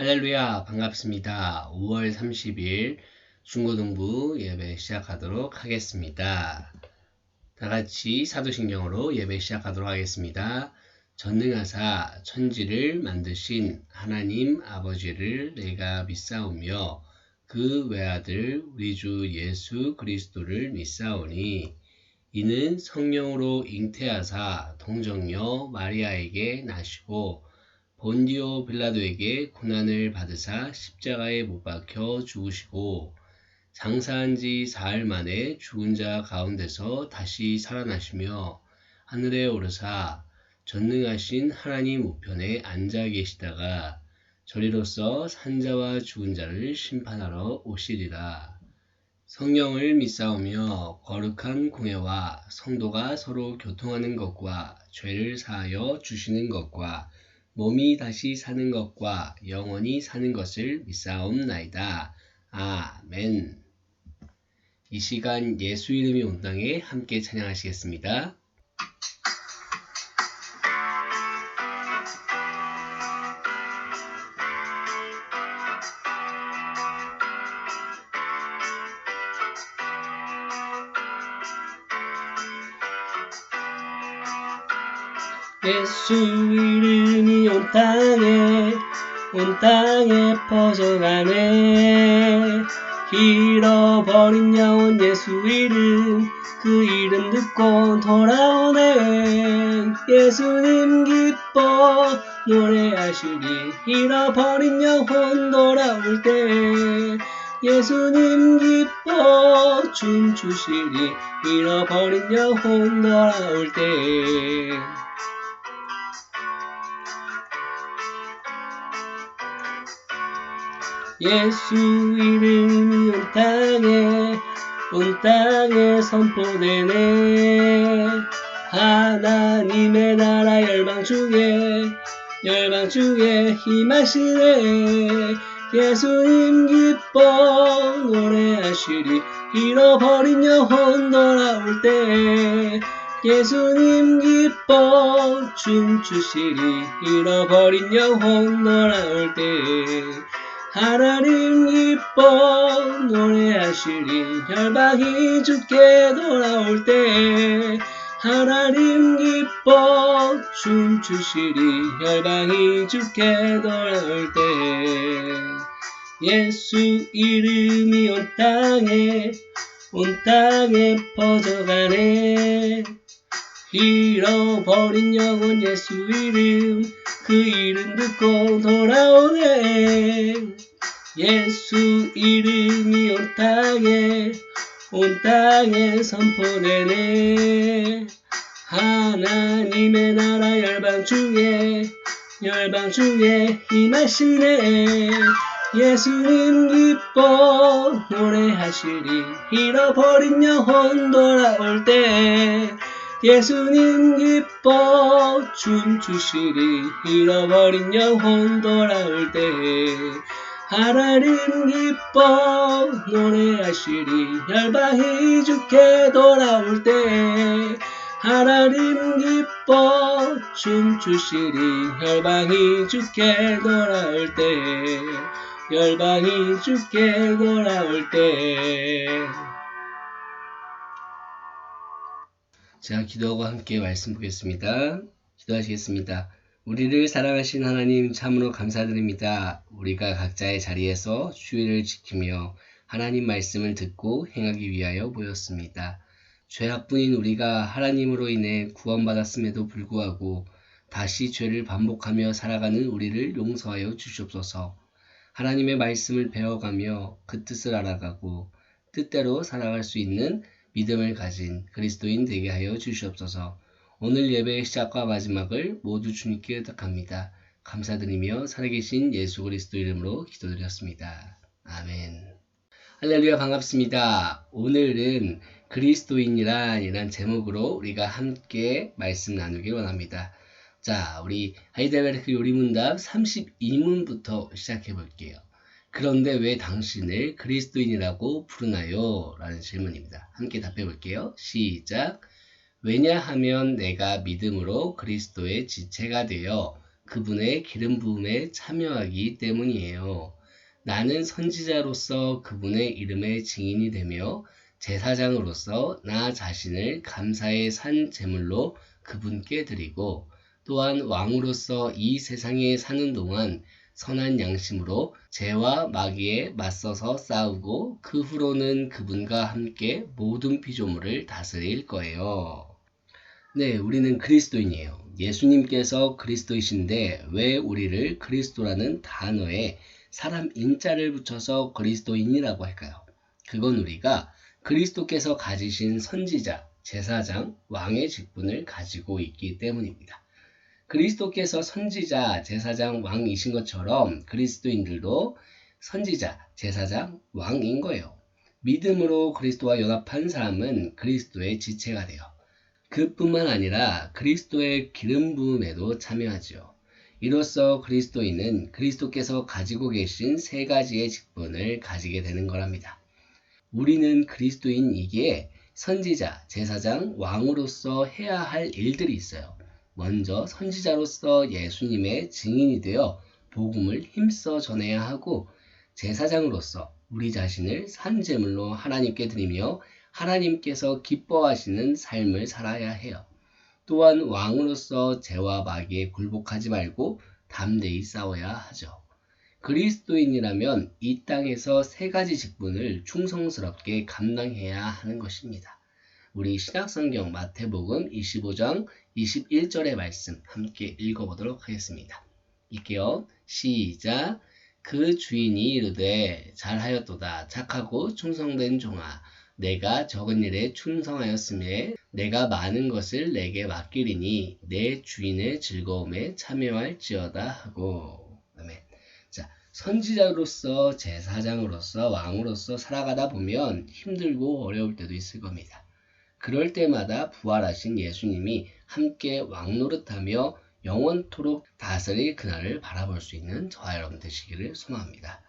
할렐루야, 반갑습니다. 5월 30일 중고등부 예배 시작하도록 하겠습니다. 다 같이 사도신경으로 예배 시작하도록 하겠습니다. 전능하사 천지를 만드신 하나님 아버지를 내가 믿사오며 그 외아들 우리 주 예수 그리스도를 믿사오니 이는 성령으로 잉태하사 동정녀 마리아에게 나시고 본디오 빌라도에게 고난을 받으사 십자가에 못 박혀 죽으시고 장사한 지 사흘 만에 죽은 자 가운데서 다시 살아나시며 하늘에 오르사 전능하신 하나님 우편에 앉아 계시다가 저리로서 산자와 죽은 자를 심판하러 오시리라. 성령을 믿사오며 거룩한 공회와 성도가 서로 교통하는 것과 죄를 사하여 주시는 것과 몸이 다시 사는 것과 영원히 사는 것을 믿사옵나이다. 아멘. 이 시간 예수 이름이 온 땅에 함께 찬양하시겠습니다. 예수 이름이 온 땅에 퍼져가네. 잃어버린 영혼 예수 이름, 그 이름 듣고 돌아오네. 예수님 기뻐 노래하시리. 잃어버린 영혼 돌아올 때 예수님 기뻐 춤추시리. 잃어버린 영혼 돌아올 때 예수 이름이 온 땅에 선포되네. 하나님의 나라 열방 중에 임하시네. 예수님 기뻐 노래하시리. 잃어버린 영혼 돌아올 때 예수님 기뻐 춤추시리. 잃어버린 영혼 돌아올 때 하나님 기뻐 노래하시리. 열방이 주께 돌아올 때 하나님 기뻐 춤추시리. 열방이 주께 돌아올 때 예수 이름이 온 땅에 퍼져가네. 잃어버린 영혼 예수 이름, 그 이름 듣고 돌아오네. 예수 이름이 온 땅에 선포되네. 하나님의 나라 열방 중에 임하시네. 예수님 기뻐 노래하시리. 잃어버린 영혼 돌아올 때 예수님 기뻐 춤추시리. 잃어버린 영혼 돌아올 때 하나님 기뻐 노래하시리. 열방이 주께 돌아올 때 하나님 기뻐 춤추시리. 열방이 주께 돌아올 때 열방이 주께 돌아올 때 자, 기도하고 함께 말씀 보겠습니다. 기도하시겠습니다. 우리를 사랑하신 하나님 참으로 감사드립니다. 우리가 각자의 자리에서 주의를 지키며 하나님 말씀을 듣고 행하기 위하여 모였습니다. 죄악뿐인 우리가 하나님으로 인해 구원받았음에도 불구하고 다시 죄를 반복하며 살아가는 우리를 용서하여 주시옵소서. 하나님의 말씀을 배워가며 그 뜻을 알아가고 뜻대로 살아갈 수 있는 믿음을 가진 그리스도인 되게 하여 주시옵소서. 오늘 예배의 시작과 마지막을 모두 주님께 의탁합니다. 감사드리며 살아계신 예수 그리스도 이름으로 기도드렸습니다. 아멘. 할렐루야, 반갑습니다. 오늘은 그리스도인이란 제목으로 우리가 함께 말씀 나누길 원합니다. 자, 우리 하이델베르크 요리문답 32문부터 시작해 볼게요. 그런데 왜 당신을 그리스도인이라고 부르나요? 라는 질문입니다. 함께 답해 볼게요. 시작. 왜냐하면 내가 믿음으로 그리스도의 지체가 되어 그분의 기름 부음에 참여하기 때문이에요. 나는 선지자로서 그분의 이름의 증인이 되며 제사장으로서 나 자신을 감사의 산 제물로 그분께 드리고 또한 왕으로서 이 세상에 사는 동안 선한 양심으로 죄와 마귀에 맞서서 싸우고 그 후로는 그분과 함께 모든 피조물을 다스릴 거예요. 네, 우리는 그리스도인이에요. 예수님께서 그리스도이신데 왜 우리를 그리스도라는 단어에 사람 인자를 붙여서 그리스도인이라고 할까요? 그건 우리가 그리스도께서 가지신 선지자, 제사장, 왕의 직분을 가지고 있기 때문입니다. 그리스도께서 선지자, 제사장, 왕이신 것처럼 그리스도인들도 선지자, 제사장, 왕인 거예요. 믿음으로 그리스도와 연합한 사람은 그리스도의 지체가 돼요. 그뿐만 아니라 그리스도의 기름 부음에도 참여하죠. 이로써 그리스도인은 그리스도께서 가지고 계신 세 가지의 직분을 가지게 되는 거랍니다. 우리는 그리스도인이기에 선지자, 제사장, 왕으로서 해야 할 일들이 있어요. 먼저 선지자로서 예수님의 증인이 되어 복음을 힘써 전해야 하고, 제사장으로서 우리 자신을 산제물로 하나님께 드리며 하나님께서 기뻐하시는 삶을 살아야 해요. 또한 왕으로서 죄와 마귀에 굴복하지 말고 담대히 싸워야 하죠. 그리스도인이라면 이 땅에서 세 가지 직분을 충성스럽게 감당해야 하는 것입니다. 우리 신약성경 마태복음 25장 21절의 말씀 함께 읽어보도록 하겠습니다. 읽게요. 시작. 그 주인이 이르되 잘하였도다. 착하고 충성된 종아. 내가 적은 일에 충성하였음에 내가 많은 것을 내게 맡기리니 내 주인의 즐거움에 참여할지어다 하고. 아멘. 자, 선지자로서 제사장으로서 왕으로서 살아가다 보면 힘들고 어려울 때도 있을 겁니다. 그럴 때마다 부활하신 예수님이 함께 왕노릇하며 영원토록 다스릴 그날을 바라볼 수 있는 저와 여러분 되시기를 소망합니다.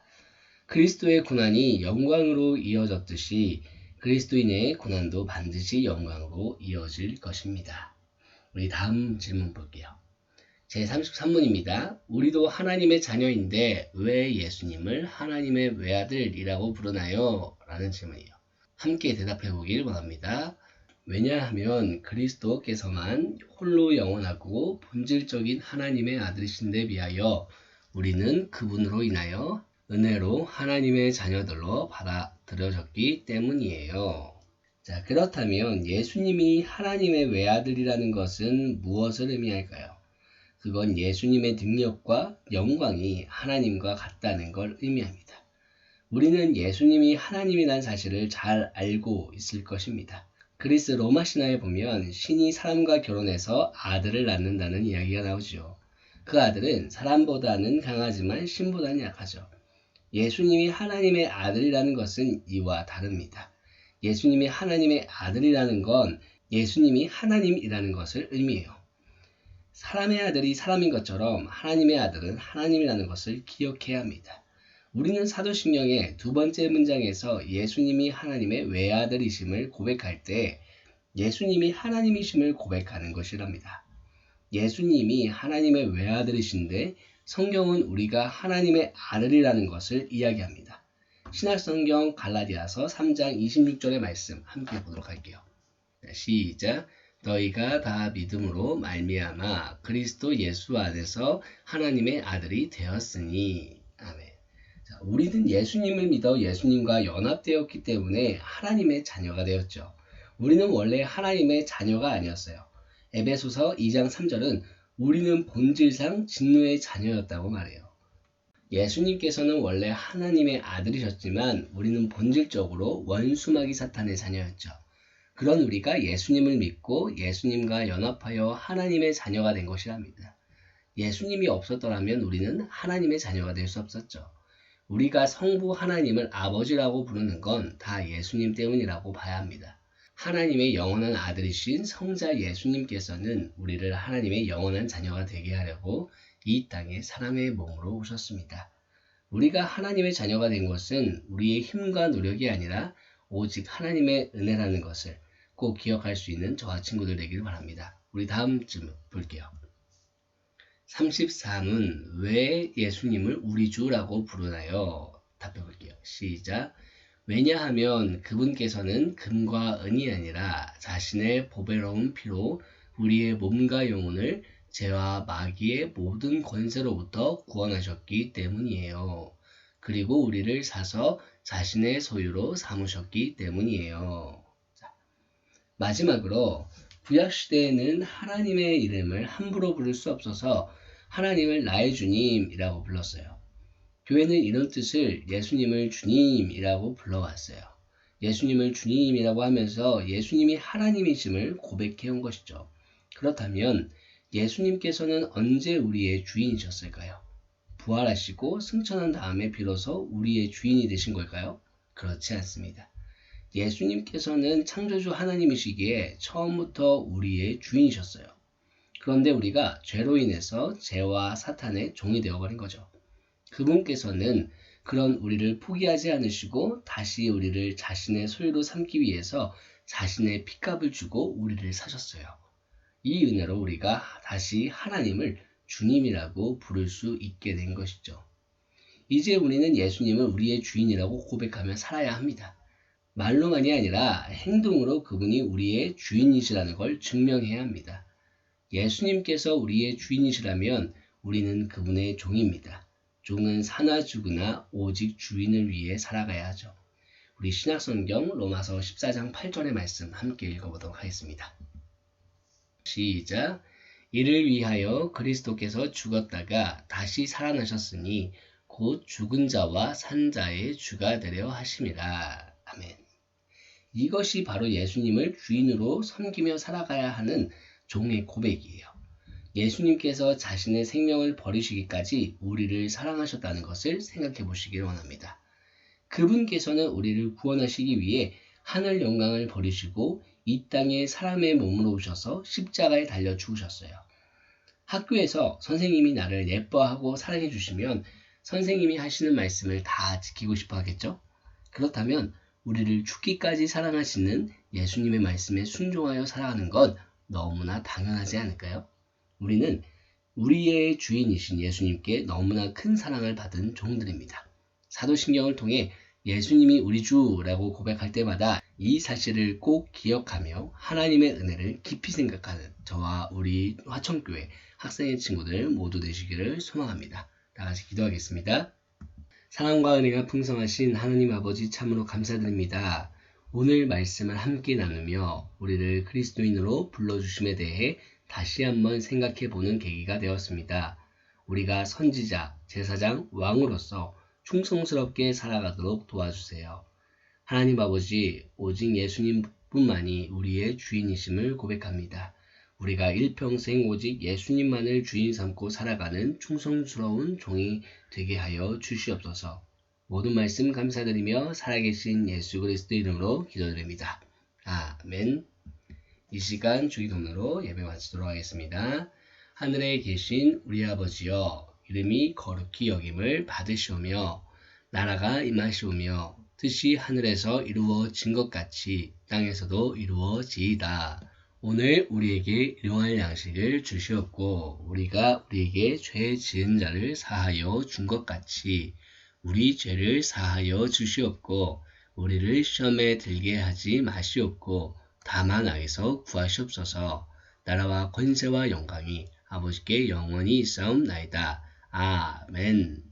그리스도의 고난이 영광으로 이어졌듯이 그리스도인의 고난도 반드시 영광으로 이어질 것입니다. 우리 다음 질문 볼게요. 제33문입니다. 우리도 하나님의 자녀인데 왜 예수님을 하나님의 외아들이라고 부르나요? 라는 질문이에요. 함께 대답해 보길 원합니다. 왜냐하면 그리스도께서만 홀로 영원하고 본질적인 하나님의 아들이신데 비하여 우리는 그분으로 인하여 은혜로 하나님의 자녀들로 받아들여졌기 때문이에요. 자, 그렇다면 예수님이 하나님의 외아들이라는 것은 무엇을 의미할까요? 그건 예수님의 능력과 영광이 하나님과 같다는 걸 의미합니다. 우리는 예수님이 하나님이라는 사실을 잘 알고 있을 것입니다. 그리스 로마 신화에 보면 신이 사람과 결혼해서 아들을 낳는다는 이야기가 나오죠. 그 아들은 사람보다는 강하지만 신보다는 약하죠. 예수님이 하나님의 아들이라는 것은 이와 다릅니다. 예수님이 하나님의 아들이라는 건 예수님이 하나님이라는 것을 의미해요. 사람의 아들이 사람인 것처럼 하나님의 아들은 하나님이라는 것을 기억해야 합니다. 우리는 사도신경의 두 번째 문장에서 예수님이 하나님의 외아들이심을 고백할 때 예수님이 하나님이심을 고백하는 것이랍니다. 예수님이 하나님의 외아들이신데 성경은 우리가 하나님의 아들이라는 것을 이야기합니다. 신약성경 갈라디아서 3장 26절의 말씀 함께 보도록 할게요. 시작. 너희가 다 믿음으로 말미암아 그리스도 예수 안에서 하나님의 아들이 되었으니. 아멘. 자, 우리는 예수님을 믿어 예수님과 연합되었기 때문에 하나님의 자녀가 되었죠. 우리는 원래 하나님의 자녀가 아니었어요. 에베소서 2장 3절은 우리는 본질상 진노의 자녀였다고 말해요. 예수님께서는 원래 하나님의 아들이셨지만 우리는 본질적으로 원수마귀 사탄의 자녀였죠. 그런 우리가 예수님을 믿고 예수님과 연합하여 하나님의 자녀가 된 것이랍니다. 예수님이 없었더라면 우리는 하나님의 자녀가 될 수 없었죠. 우리가 성부 하나님을 아버지라고 부르는 건 다 예수님 때문이라고 봐야 합니다. 하나님의 영원한 아들이신 성자 예수님께서는 우리를 하나님의 영원한 자녀가 되게 하려고 이 땅에 사람의 몸으로 오셨습니다. 우리가 하나님의 자녀가 된 것은 우리의 힘과 노력이 아니라 오직 하나님의 은혜라는 것을 꼭 기억할 수 있는 저와 친구들 되기를 바랍니다. 우리 다음 질문 볼게요. 33은 왜 예수님을 우리 주라고 부르나요? 답해볼게요. 시작. 왜냐하면 그분께서는 금과 은이 아니라 자신의 보배로운 피로 우리의 몸과 영혼을 죄와 마귀의 모든 권세로부터 구원하셨기 때문이에요. 그리고 우리를 사서 자신의 소유로 삼으셨기 때문이에요. 자, 마지막으로 구약시대에는 하나님의 이름을 함부로 부를 수 없어서 하나님을 나의 주님이라고 불렀어요. 교회는 이런 뜻을 예수님을 주님이라고 불러왔어요. 예수님을 주님이라고 하면서 예수님이 하나님이심을 고백해온 것이죠. 그렇다면 예수님께서는 언제 우리의 주인이셨을까요? 부활하시고 승천한 다음에 비로소 우리의 주인이 되신 걸까요? 그렇지 않습니다. 예수님께서는 창조주 하나님이시기에 처음부터 우리의 주인이셨어요. 그런데 우리가 죄로 인해서 죄와 사탄의 종이 되어버린 거죠. 그분께서는 그런 우리를 포기하지 않으시고 다시 우리를 자신의 소유로 삼기 위해서 자신의 핏값을 주고 우리를 사셨어요. 이 은혜로 우리가 다시 하나님을 주님이라고 부를 수 있게 된 것이죠. 이제 우리는 예수님을 우리의 주인이라고 고백하며 살아야 합니다. 말로만이 아니라 행동으로 그분이 우리의 주인이시라는 걸 증명해야 합니다. 예수님께서 우리의 주인이시라면 우리는 그분의 종입니다. 종은 사나 죽으나 오직 주인을 위해 살아가야 하죠. 우리 신약성경 로마서 14장 8절의 말씀 함께 읽어보도록 하겠습니다. 시작. 이를 위하여 그리스도께서 죽었다가 다시 살아나셨으니 곧 죽은 자와 산 자의 주가 되려 하심이라. 아멘. 이것이 바로 예수님을 주인으로 섬기며 살아가야 하는 종의 고백이에요. 예수님께서 자신의 생명을 버리시기까지 우리를 사랑하셨다는 것을 생각해 보시길 원합니다. 그분께서는 우리를 구원하시기 위해 하늘 영광을 버리시고 이 땅에 사람의 몸으로 오셔서 십자가에 달려 죽으셨어요. 학교에서 선생님이 나를 예뻐하고 사랑해 주시면 선생님이 하시는 말씀을 다 지키고 싶어 하겠죠? 그렇다면 우리를 죽기까지 사랑하시는 예수님의 말씀에 순종하여 살아가는 건 너무나 당연하지 않을까요? 우리는 우리의 주인이신 예수님께 너무나 큰 사랑을 받은 종들입니다. 사도신경을 통해 예수님이 우리 주라고 고백할 때마다 이 사실을 꼭 기억하며 하나님의 은혜를 깊이 생각하는 저와 우리 화천교회 학생의 친구들 모두 되시기를 소망합니다. 다 같이 기도하겠습니다. 사랑과 은혜가 풍성하신 하나님 아버지 참으로 감사드립니다. 오늘 말씀을 함께 나누며 우리를 그리스도인으로 불러주심에 대해 다시 한번 생각해 보는 계기가 되었습니다. 우리가 선지자, 제사장, 왕으로서 충성스럽게 살아가도록 도와주세요. 하나님 아버지, 오직 예수님뿐만이 우리의 주인이심을 고백합니다. 우리가 일평생 오직 예수님만을 주인 삼고 살아가는 충성스러운 종이 되게 하여 주시옵소서. 모든 말씀 감사드리며 살아계신 예수 그리스도 이름으로 기도드립니다. 아멘. 이 시간 주기도문으로 예배 마치도록 하겠습니다. 하늘에 계신 우리 아버지여, 이름이 거룩히 여김을 받으시오며 나라가 임하시오며 뜻이 하늘에서 이루어진 것 같이 땅에서도 이루어지이다. 오늘 우리에게 일용할 양식을 주시옵고 우리가 우리에게 죄 지은 자를 사하여 준 것 같이 우리 죄를 사하여 주시옵고 우리를 시험에 들게 하지 마시옵고 다만 악에서 구하시옵소서. 나라와 권세와 영광이 아버지께 영원히 있사옵나이다. 아멘.